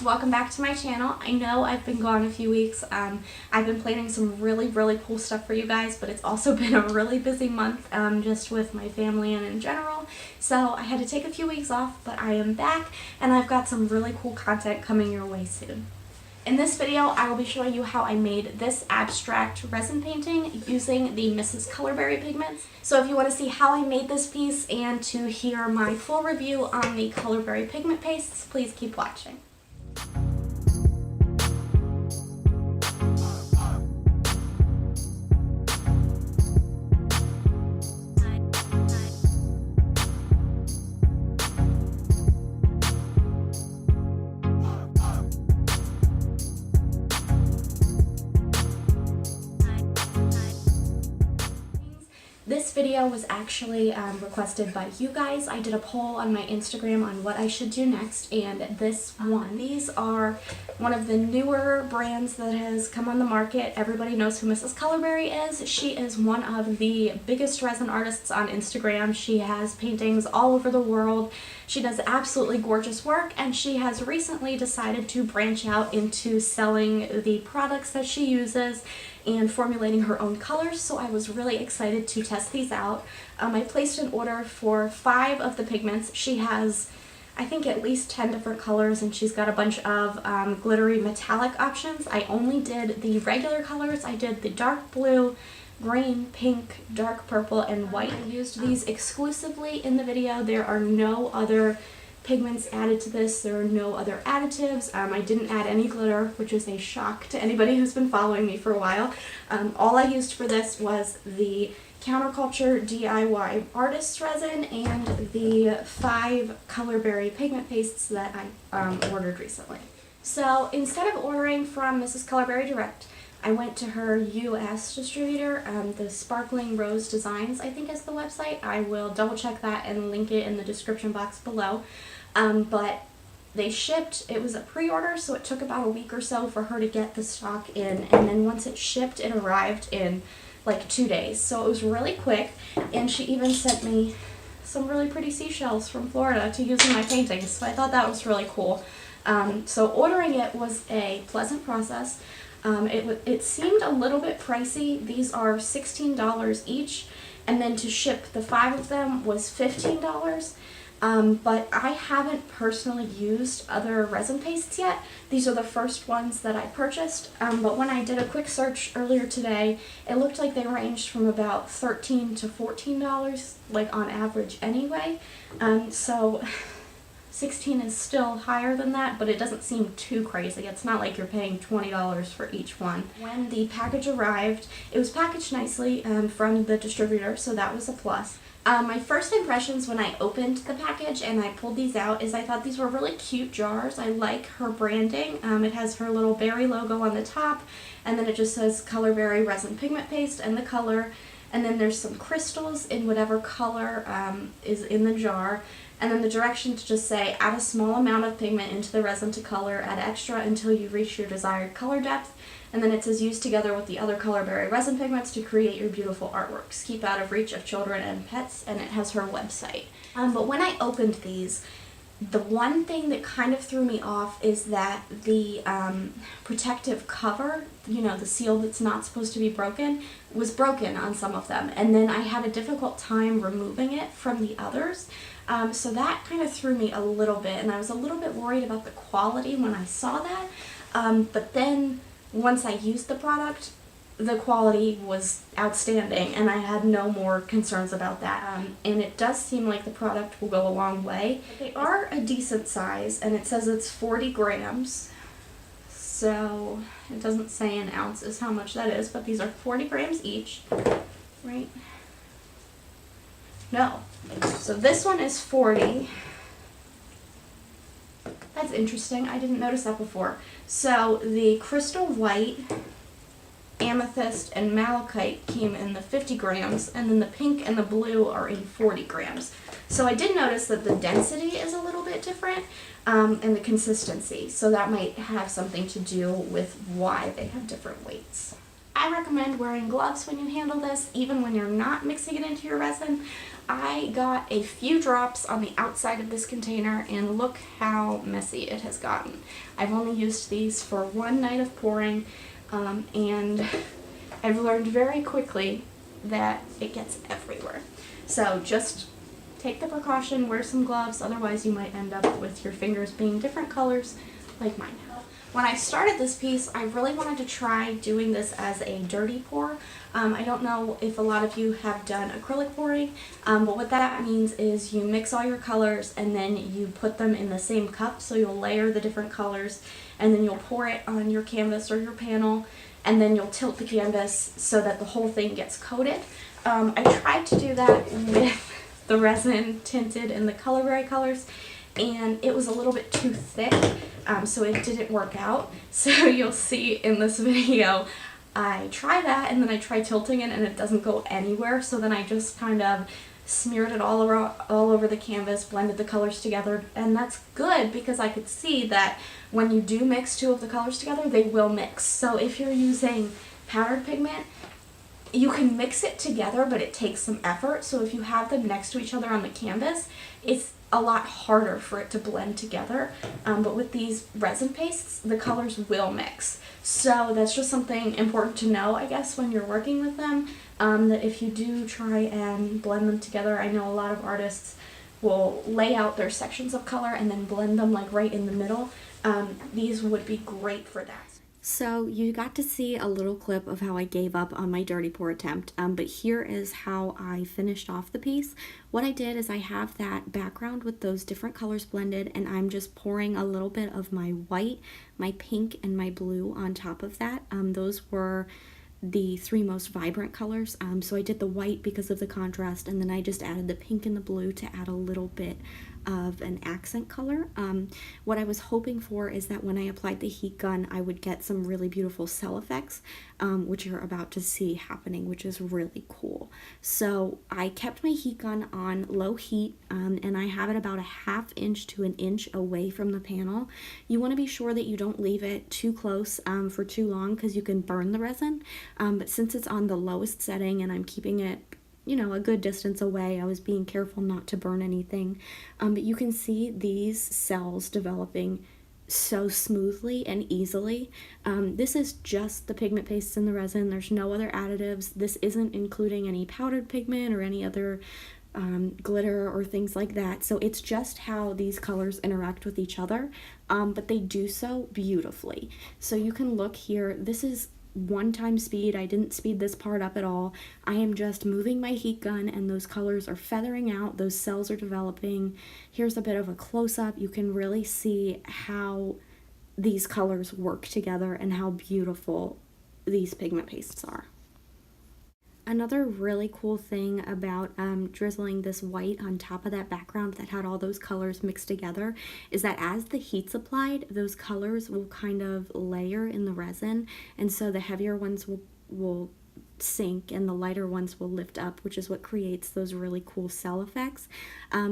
guys, welcome back to my channel. I know I've been gone a few weeks. I've been planning some really cool stuff for you guys, but it's also been a really busy month just with my family and in general. So I had to take a few weeks off, but I am back and I've got some really cool content coming your way soon. In this video, I will be showing you how I made this abstract resin painting using the Mrs.Colorberry pigments. So if you want to see how I made this piece and to hear my full review on the Colorberry pigment pastes, please keep watching. This video was actually requested by you guys. I did a poll on my Instagram on what I should do next, and this won. These are one of the newer brands that has come on the market. Everybody knows who Mrs.Colorberry is. She is one of the biggest resin artists on Instagram. She has paintings all over the world. She does absolutely gorgeous work, and she has recently decided to branch out into selling the products that she uses and formulating her own colors, so I was really excited to test these out. I placed an order for 5 of the pigments. She has, I think, at least 10 different colors, and she's got a bunch of glittery metallic options. I only did the regular colors. I did the dark blue, green, pink, dark purple, and white. I used these exclusively in the video. There are no other pigments added to this. There are no other additives. I didn't add any glitter, which is a shock to anybody who's been following me for a while. All I used for this was the Counterculture DIY Artist Resin and the 5 Colorberry pigment pastes that I ordered recently. So instead of ordering from Mrs.Colorberry direct, I went to her US distributor, the Sparkling Rose Designs, I think is the website. I will double check that and link it in the description box below. But they shipped, it was a pre-order, so it took about a week or so for her to get the stock in, and then once it shipped, it arrived in like 2 days. So it was really quick, and she even sent me some really pretty seashells from Florida to use in my paintings, so I thought that was really cool. So ordering it was a pleasant process. It seemed a little bit pricey. These are $16 each, and then to ship the 5 of them was $15. But I haven't personally used other resin pastes yet. These are the first ones that I purchased, but when I did a quick search earlier today, it looked like they ranged from about $13 to $14, like on average anyway. So 16 is still higher than that, but it doesn't seem too crazy. It's not like you're paying $20 for each one. When the package arrived, it was packaged nicely from the distributor, so that was a plus. My first impressions when I opened the package and I pulled these out is I thought these were really cute jars. I like her branding. It has her little berry logo on the top, and then it just says Colorberry Resin Pigment Paste and the color, and then there's some crystals in whatever color is in the jar. And then the directions just say, add a small amount of pigment into the resin to color, add extra until you reach your desired color depth. And then it says, use together with the other Colorberry resin pigments to create your beautiful artworks. Keep out of reach of children and pets, and it has her website. But when I opened these, the one thing that kind of threw me off is that the protective cover, you know, the seal that's not supposed to be broken, was broken on some of them. And then I had a difficult time removing it from the others. So that kind of threw me a little bit, and I was a little bit worried about the quality when I saw that. But then once I used the product, the quality was outstanding, and I had no more concerns about that. And it does seem like the product will go a long way. They are a decent size, and it says it's 40 grams. So it doesn't say in ounces how much that is, but these are 40 grams each, right? No. So this one is 40. That's interesting. I didn't notice that before. So the crystal white, amethyst, and malachite came in the 50 grams, and then the pink and the blue are in 40 grams. So I did notice that the density is a little bit different, and the consistency. So that might have something to do with why they have different weights. I recommend wearing gloves when you handle this, even when you're not mixing it into your resin. I got a few drops on the outside of this container, and look how messy it has gotten. I've only used these for one night of pouring, and I've learned very quickly that it gets everywhere. So just take the precaution, wear some gloves, otherwise you might end up with your fingers being different colors like mine have. When I started this piece, I really wanted to try doing this as a dirty pour. I don't know if a lot of you have done acrylic pouring, but what that means is you mix all your colors and then you put them in the same cup, so you'll layer the different colors and then you'll pour it on your canvas or your panel, and then you'll tilt the canvas so that the whole thing gets coated. I tried to do that with the resin tinted in the Colorberry colors, and it was a little bit too thick, so it didn't work out. So you'll see in this video, I try that and then I try tilting it and it doesn't go anywhere, so then I just kind of smeared it all over the canvas, blended the colors together, and that's good because I could see that when you do mix two of the colors together, they will mix. So if you're using powdered pigment, you can mix it together, but it takes some effort. So if you have them next to each other on the canvas, it's a lot harder for it to blend together. But with these resin pastes, the colors will mix. So that's just something important to know, I guess, when you're working with them, that if you do try and blend them together, I know a lot of artists will lay out their sections of color and then blend them like right in the middle. These would be great for that. So you got to see a little clip of how I gave up on my dirty pour attempt, but here is how I finished off the piece. What I did is I have that background with those different colors blended, and I'm just pouring a little bit of my white, my pink, and my blue on top of that. Those were the three most vibrant colors, so I did the white because of the contrast, and then I just added the pink and the blue to add a little bit of an accent color. What I was hoping for is that when I applied the heat gun, I would get some really beautiful cell effects, which you're about to see happening, which is really cool. So I kept my heat gun on low heat, and I have it about a ½ inch to an inch away from the panel. You want to be sure that you don't leave it too close for too long because you can burn the resin, but since it's on the lowest setting and I'm keeping it, you know, a good distance away, I was being careful not to burn anything. But you can see these cells developing so smoothly and easily. This is just the pigment pastes in the resin. There's no other additives. This isn't including any powdered pigment or any other glitter or things like that. So it's just how these colors interact with each other, but they do so beautifully. So you can look here. This is one-time speed. I didn't speed this part up at all. I am just moving my heat gun and those colors are feathering out, those cells are developing. Here's a bit of a close-up. You can really see how these colors work together and how beautiful these pigment pastes are. Another really cool thing about drizzling this white on top of that background that had all those colors mixed together is that as the heat's applied, those colors will kind of layer in the resin, and so the heavier ones will sink and the lighter ones will lift up, which is what creates those really cool cell effects.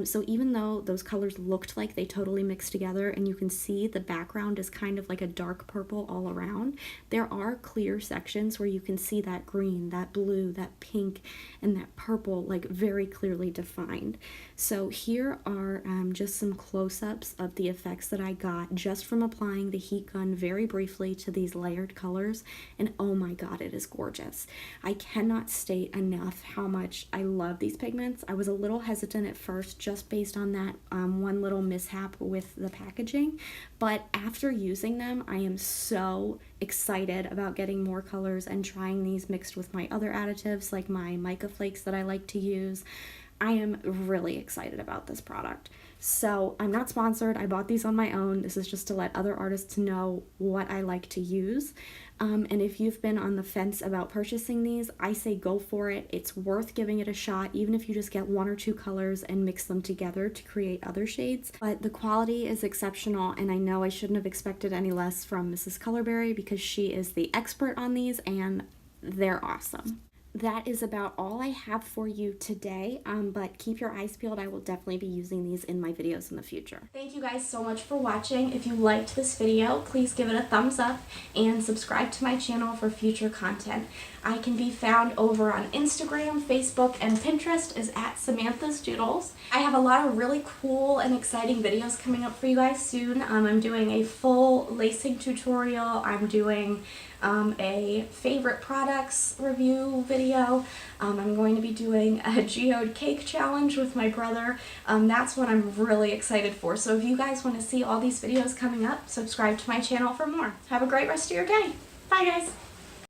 So even though those colors looked like they totally mixed together and you can see the background is kind of like a dark purple all around, there are clear sections where you can see that green, that blue, that pink, and that purple like very clearly defined. So here are just some close-ups of the effects that I got just from applying the heat gun very briefly to these layered colors, and oh my god, it is gorgeous. I cannot state enough how much I love these pigments. I was a little hesitant at first just based on that one little mishap with the packaging, but after using them, I am so excited about getting more colors and trying these mixed with my other additives like my mica flakes that I like to use. I am really excited about this product. So I'm not sponsored. I bought these on my own. This is just to let other artists know what I like to use. And if you've been on the fence about purchasing these, I say go for it. It's worth giving it a shot, even if you just get 1 or 2 colors and mix them together to create other shades. But the quality is exceptional, and I know I shouldn't have expected any less from Mrs.Colorberry because she is the expert on these and they're awesome. that is about all I have for you today, but keep your eyes peeled. I will definitely be using these in my videos in the future. Thank you guys so much for watching. If you liked this video, please give it a thumbs up and subscribe to my channel for future content. I can be found over on Instagram, Facebook, and Pinterest is at Samantha's Doodles. I have a lot of really cool and exciting videos coming up for you guys soon. I'm doing a full lacing tutorial. I'm doing a favorite products review video. I'm going to be doing a geode cake challenge with my brother. That's what I'm really excited for. So if you guys want to see all these videos coming up, subscribe to my channel for more. Have a great rest of your day. Bye guys!